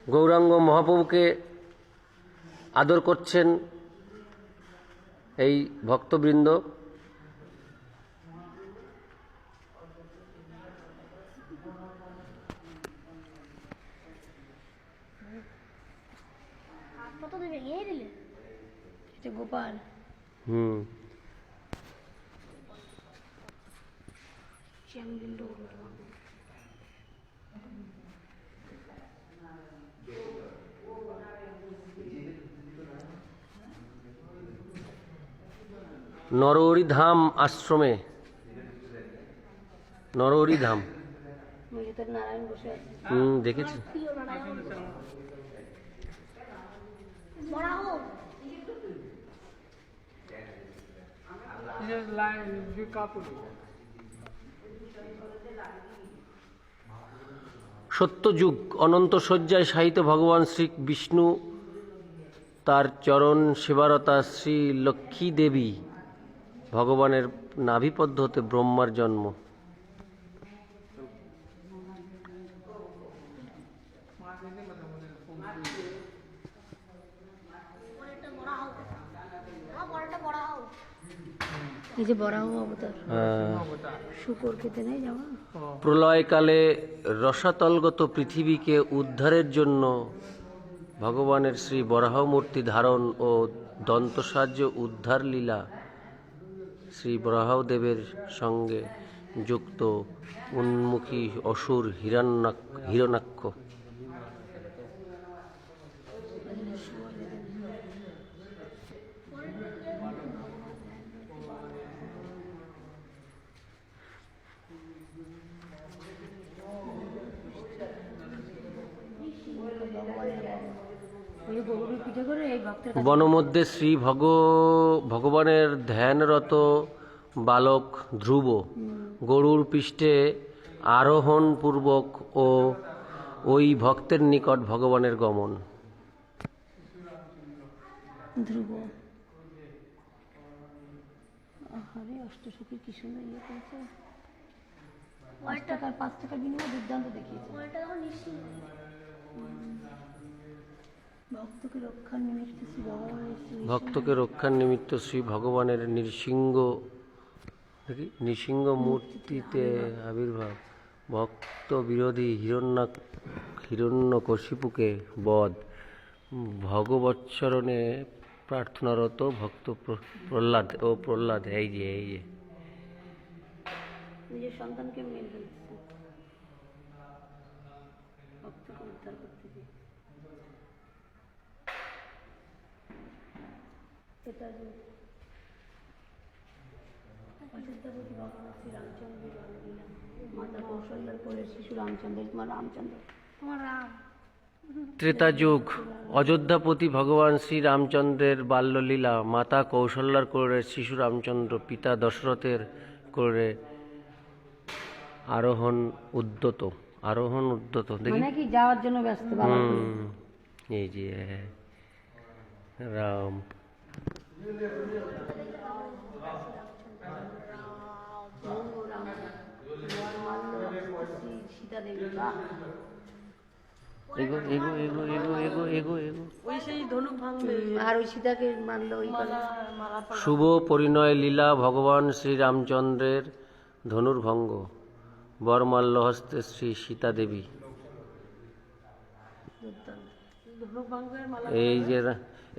গৌরাঙ্গ মহাপ্রভুকে আদর করছেন এই ভক্তবৃন্দ। গোপাল নরহরি ধাম আশ্রমে, নরহরি ধাম দেখেছি। সত্যযুগ অনন্ত শয্যায় শায়িত ভগবান শ্রী বিষ্ণু, তার চরণ সেবারতা শ্রী লক্ষ্মী দেবী। ভগবানের নাভিপদ্ম হতে ব্রহ্মার জন্ম। প্রলয়কালে রসাতলগত পৃথিবীকে উদ্ধারের জন্য ভগবানের শ্রী বরাহ মূর্তি ধারণ ও দন্তসাহায্য উদ্ধার লীলা। শ্রী বরাহদেবের সঙ্গে যুক্ত উন্মুখী অসুর হিরণ্যাক্ষ। বনমধ্যে শ্রী ভগবানের ধ্যানরত বালক ধ্রুব গরুর পৃষ্ঠে আরোহণ পূর্বক ও ওই ভক্তের নিকট ভগবানের গমন। ধ্রুব অষ্টসখীর কি সুন্দর ইয়ে করেছে, 5 টাকার বিনিময়ে দুর্দান্ত দেখিয়েছে। ভক্তকে রক্ষার নিমিত্ত শ্রী ভগবানের নৃসিংহ মূর্তিতে আবির্ভাব। ভক্ত বিরোধী হিরণ্যকশিপুকে বধ। ভগবৎসরণে প্রার্থনারত ভক্ত প্রহ্লাদ এই যে নিজের সন্তানকে মেরে ফেলছে ভক্তকে উদ্ধার করতে গিয়ে। মাতা কৌশল্যার পরে শিশু রামচন্দ্র, তোমার রামচন্দ্র, তোমার রাম। ত্রেতা যুগ অযোধ্যাপতি ভগবান শ্রী রামচন্দ্রের বাল্যলীলা। মাতা কৌশল্যার করে শিশু রামচন্দ্র, পিতা দশরথের করে আরোহণ উদ্যত দেখি কি যাওয়ার জন্য ব্যস্ত। এই যে রাম শুভ পরিণয় লীলা। ভগবান শ্রী রামচন্দ্রের ধনুর্ভঙ্গ। বরমাল্য হস্তে শ্রী সীতা দেবী।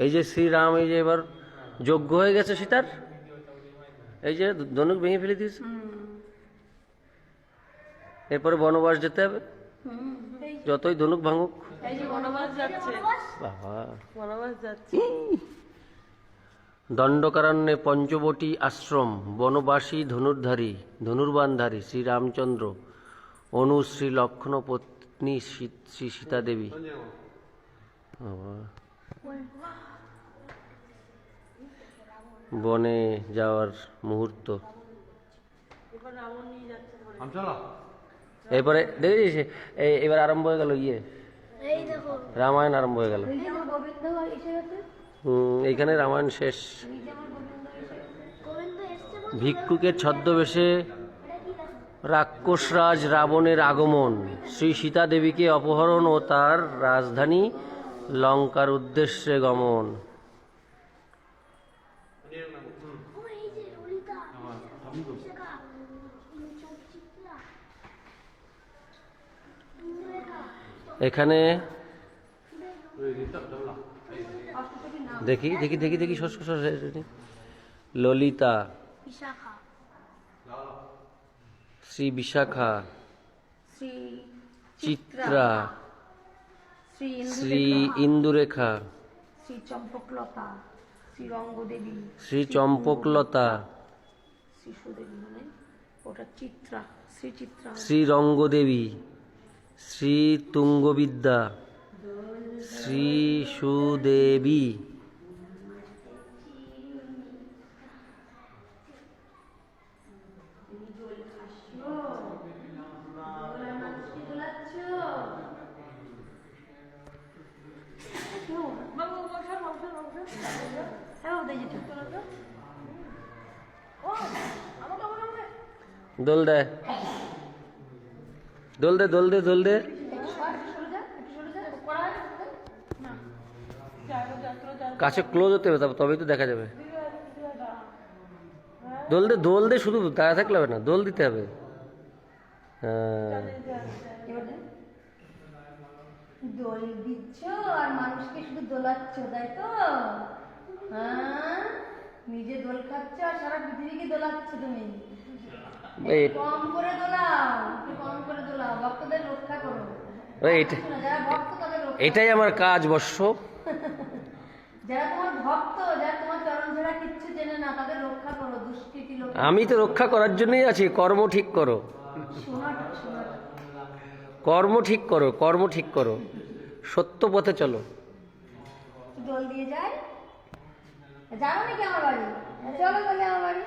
এই যে শ্রীরাম এই যে এবার যোগ্য হয়ে গেছে সীতার, এই যে ধনুক ভেঙে ফেলে দিয়েছে। এরপরে বনবাস যেতে হবে, যতই ধনুক ভাঙুক। দণ্ডকারণ্যে পঞ্চবটী আশ্রম। বনবাসী ধনুর্বানধারী শ্রী রামচন্দ্র, অনু শ্রী লক্ষ্মণ পত্নী শ্রী সীতা দেবী। বনে যাওয়ার মুহূর্ত। এরপরে দেখেছিস এবার আরম্ভ হয়ে গেল রামায়ণ আরম্ভ হয়ে গেল। এইখানে রামায়ণ শেষ। ভিক্ষুকের ছদ্মবেশে রাক্ষসরাজ রাবণের আগমন, শ্রী সীতা দেবীকে অপহরণ ও তার রাজধানী লঙ্কার উদ্দেশ্যে গমন। এখানে দেখি দেখি দেখি দেখি ললিতা, বিশাখা, শ্রী বিশাখা, শ্রী চিত্রা, শ্রী ইন্দুরেখা, শ্রী চম্পকলতা, শ্রী রঙ্গদেবী, শ্রী চম্পকলতা, শ্রী সুদেবী, মানে ওটা চিত্রা, শ্রী চিত্রা, শ্রী রঙ্গদেবী, শ্রী তুঙ্গবিদ্যা, শ্রী সুদেবী, দোল দে দোল দে দোল দে দোল দে, কাছে ক্লোজ হতে হবে তবেই তো দেখা যাবে। দোল দে শুধু দাঁড়া থাকলে হবে না, দোল দিতে হবে। হ্যাঁ, দোল দিচ্ছ আর মানুষকে শুধু দোলাচ্ছ, তাই তো? হ্যাঁ, নিজে দোল খাচ্ছ আর সারা পৃথিবীকে দোলাচ্ছ তুমি। কম করে দোলাও, একটু কম করে দোলাও, ভক্তদের রক্ষা করো। যারা ভক্ত তাদের রক্ষা, এটাই আমার কাজ বর্ষ। যারা তোমার ভক্ত, যারা তোমার চরণ ছাড়া কিচ্ছু জেনে না, তাদের রক্ষা করো দুষ্কৃতী লোক। আমি তো রক্ষা করার জন্যই আছি। কর্ম ঠিক করো, কর্ম ঠিক করো, কর্ম ঠিক করো, সত্য পথে চলো। দোল দিয়ে যায়, জানো নাকি আমার বাড়ি? চলো বলে আমার বাড়ি।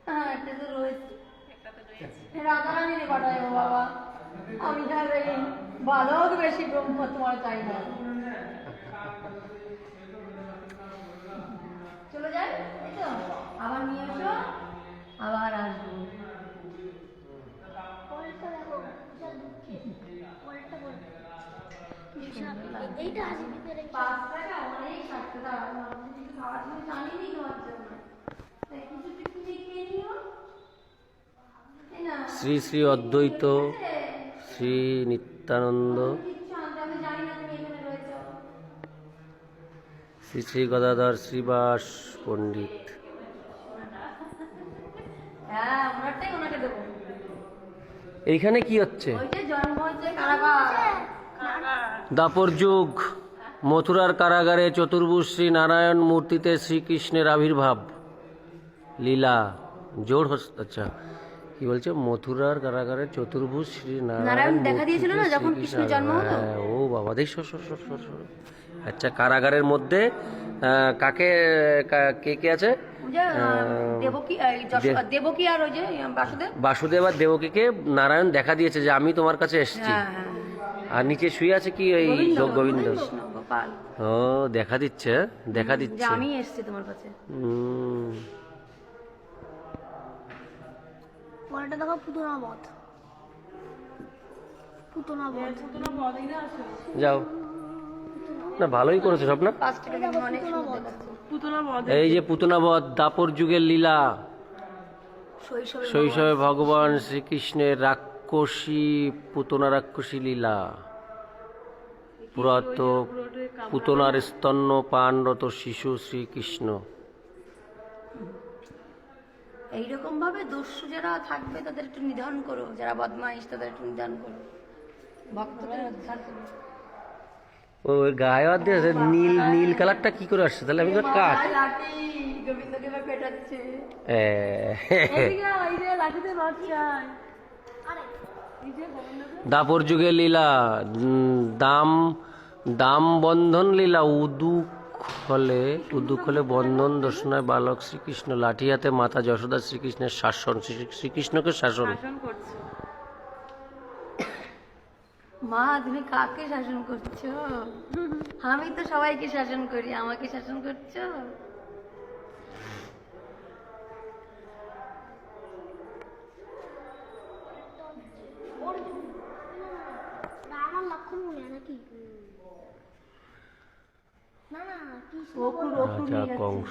হ্যাঁ, একটা তো রয়েছে, রাধারানীর পাঠায়। ও বাবা, আমি আর এই বালক বেশি ব্রহ্ম তোমার চাই না। চলে যায়, এই তো আবার নিয়ে এসো, আবার আসবো। শ্রী শ্রী অদ্বৈত শ্রী নিত্যানন্দ, শ্রী শ্রী গদাধর শ্রীবাস পণ্ডিত। এইখানে কি হচ্ছে? দাপর যুগ, মথুরার কারাগারে চতুর্ভুজ শ্রী নারায়ণ মূর্তিতে শ্রীকৃষ্ণের আবির্ভাব। লীলা জোর আচ্ছা কি বলছে? মথুরার কারাগারে চতুর্ভুজ শ্রী নারায়ণ দেখা দিয়েছিল না যখন কৃষ্ণের জন্ম হলো। ও বাবা, দেখ আচ্ছা, কারাগারের মধ্যে কাকে কে কে আছে? দেবকী আর ওই যে বাসুদেব আর দেবকীকে নারায়ণ দেখা দিয়েছে যে আমি তোমার কাছে এসেছি। আর নিচে শুয়ে আছে কি ওই গোবিন্দ। ও দেখা দিচ্ছে, দেখা দিচ্ছে আমি এসেছি তোমার কাছে। পরেরটা দেখো, পুতনা বধ। যাও না, ভালোই করেছো সব না। এই যে পুতনা বধ, দাপর যুগের লীলা। শৈশবে ভগবান শ্রীকৃষ্ণের রাক্ষসী পুতনা রাক্ষসী লীলা। পুরাত পুতনার স্তন্য পানরত শিশু শ্রীকৃষ্ণ। এইরকম ভাবে দস্যু যারা থাকবে তাদের একটু নিধন করো, যারা বদমাইশ তাদের একটু নিধন করো, ভক্তদের উদ্ধার করো। ও গায়ে নীল নীল কালারটা কি করে আসছে তাহলে? আমি তো কাঠ গোবিন্দকে পেটাচ্ছে। দাপর যুগের লীলা, দাম দাম বন্ধন লীলা। উদুক হলে বন্ধন দর্শনায় বালক শ্রীকৃষ্ণ লাঠি হাতে মাতা যশোদা শ্রীকৃষ্ণের শাসন, শ্রীকৃষ্ণকে শাসন। মা, তুমি কাকে শাসন করছো? আমি তো সবাইকে শাসন করি, আমাকে শাসন করছো? মাখন মনে হয় নাকি? না না কৃষ্ণ রাজা কংস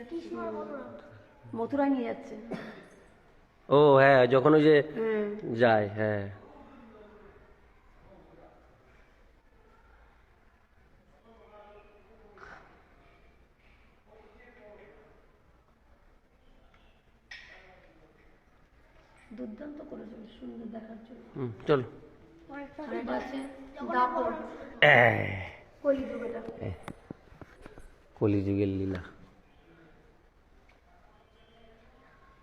কৃষ্ণ আর বলরাম। মথুরায় নিয়ে যাচ্ছে। ও হ্যাঁ, যখন ওই যে যায়, হ্যাঁ দুর্দান্ত করেছে, সুন্দর দেখার জন্য। চলো। আর এটা আছে দাপর, কলিযুগের কলিযুগের লীলা।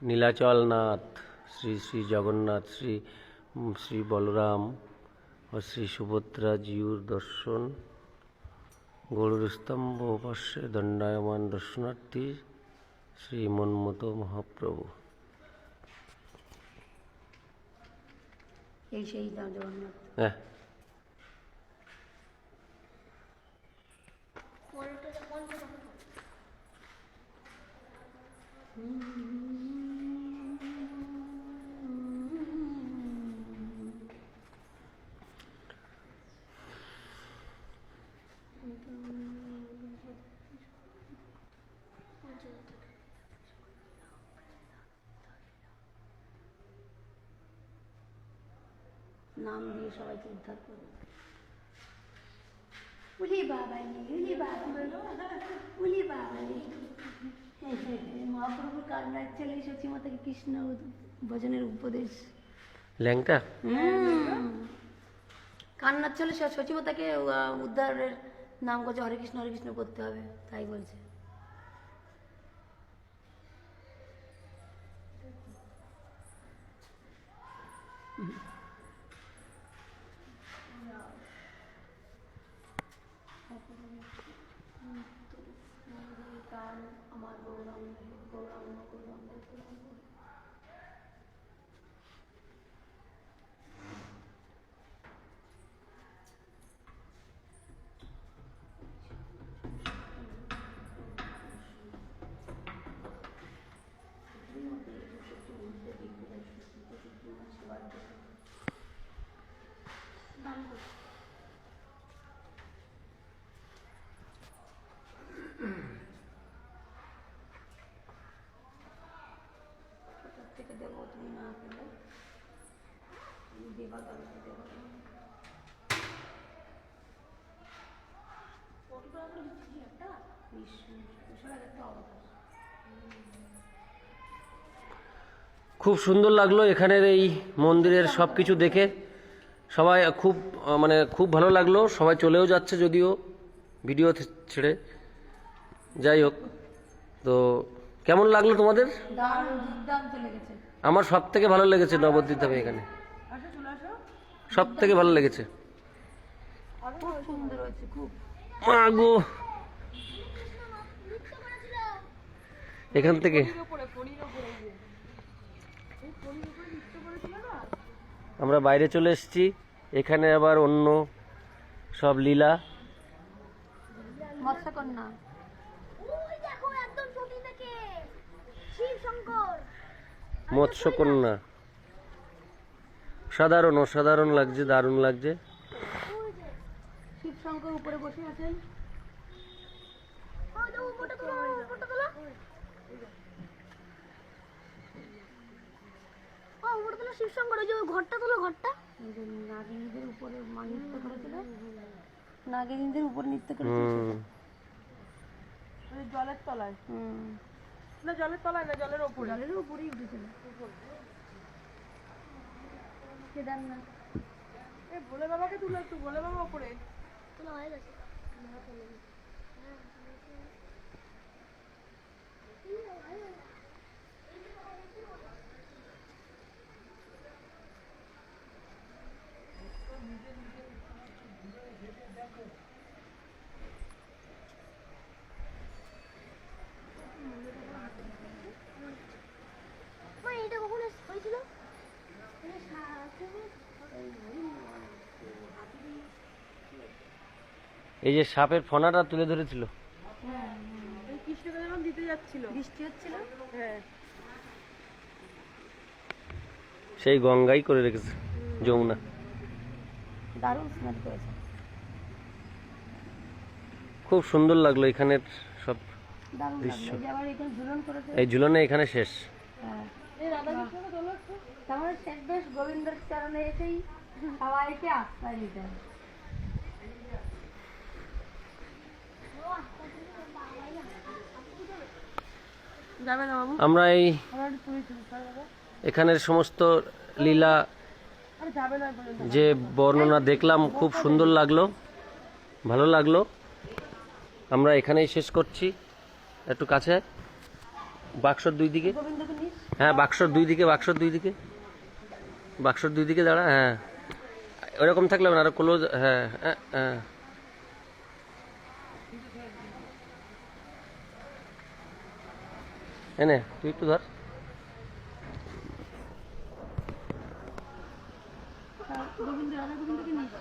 নীলাচল নাথ শ্রী শ্রী জগন্নাথ, শ্রী শ্রী বলরাম ও শ্রী সুভদ্রা জিউর দর্শন। গরুর স্তম্ভ পার্শ্বে দণ্ডায়মান দর্শনার্থী শ্রী মন্মথ মহাপ্রভু। এই সেই জগন্নাথ। হ্যাঁ, নাম দিয়ে সবাইকে উদ্ধার করবে। উলি বাবা উলি বাবা উলি বাবা। মহাপ্রভুর কান্নার ছেলে সচিমাতাকে কৃষ্ণ ভজনের উপদেশ। ল্যাংটা কান্নার ছেলে সচিমাতাকে উদ্ধারের নাম করছে, হরে কৃষ্ণ করতে হবে, তাই বলছে। আমার গৌরাঙ্গ গৌরাঙ্গ গৌরাঙ্গ গৌরাঙ্গ। থেকে দেবো, তুমি না পেলে দেবা কালকে দেবো। খুব সুন্দর লাগলো এখানের এই মন্দিরের সব কিছু দেখে। সবাই খুব মানে খুব ভালো লাগলো। সবাই চলেও যাচ্ছে যদিও ভিডিও ছেড়ে। যাই হোক, তো কেমন লাগলো তোমাদের? আমার সব থেকে ভালো লেগেছে নবদ্বীপ ধামে। এখানে সব থেকে ভালো লেগেছে। মা গো, এখান থেকে আমরা বাইরে চলে এসেছি। এখানে আবার অন্য সব লীলা। মৎস্যকন্যা, মৎস্যকন্যা সাধারণ অসাধারণ লাগছে, দারুণ লাগছে। শিব শঙ্কর উপরে বসে আছেন। শিবশঙ্কর ওই যে ঘরটা তোলো, ঘরটা নাগিনীদের উপরে নৃত্য করেছিল, নাগিনীদের উপর নৃত্য করেছিল জলের তলায়। না জলের তলায় না, জলের উপরে, জলের উপরেই উঠেছিল কেদারনাথ। ভোলে বাবাকে তুলে একটু, ভোলে বাবা উপরে তোলা হয়ে গেছে। এটা কখন হয়েছিল? এই যে সাপের ফনাটা তুলে ধরেছিল। কৃষ্ণকে যখন দিতে যাচ্ছিল, বৃষ্টি হচ্ছিল। হ্যাঁ সেই গঙ্গাই করে রেখেছে, যমুনা। দারুণ স্মেল করেছে। খুব সুন্দর লাগলো এখানের সব দারুণ দৃশ্য। লাগলো। এই যে আবার এখানে ঝুলন করেছে। এই ঝুলনে এখানে শেষ। হ্যাঁ। তারপরে শেষ বেশ গোবিন্দের চরণে এসেই সবাইকে আশ্রয় নিতে হয়। যাবে না বাবু? আমরা এই আমার একটু পুরী ছিল, চল বাবা। এখানের সমস্ত লীলা আরে যাবে না বলে। যে বর্ণনা দেখলাম, খুব সুন্দর লাগলো, ভালো লাগলো। আমরা এখানেই শেষ করছি। একটু কাছে বাক্সর দুই দিকে, গোবিন্দকে নিস। হ্যাঁ বাক্সর দুই দিকে, বাক্সর দুই দিকে, বাক্সর দুই দিকে দাঁড়া। হ্যাঁ ওরকম থাকলে হবে না, আরো ক্লোজ। হ্যাঁ হ্যাঁ হ্যাঁ। এনে তুই একটু ধর। গোবিন্দ রাধা গোবিন্দকে নিস।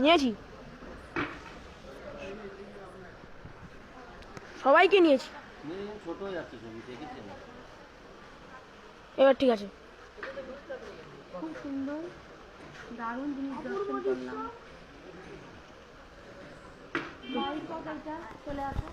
নিয়েছি, সবাইকে নিয়েছি। ছোট যাচ্ছে ছবি, দেখেছি। এবার ঠিক আছে। খুব সুন্দর দারুণ জিনিস দর্শন করলাম। চলে আসো।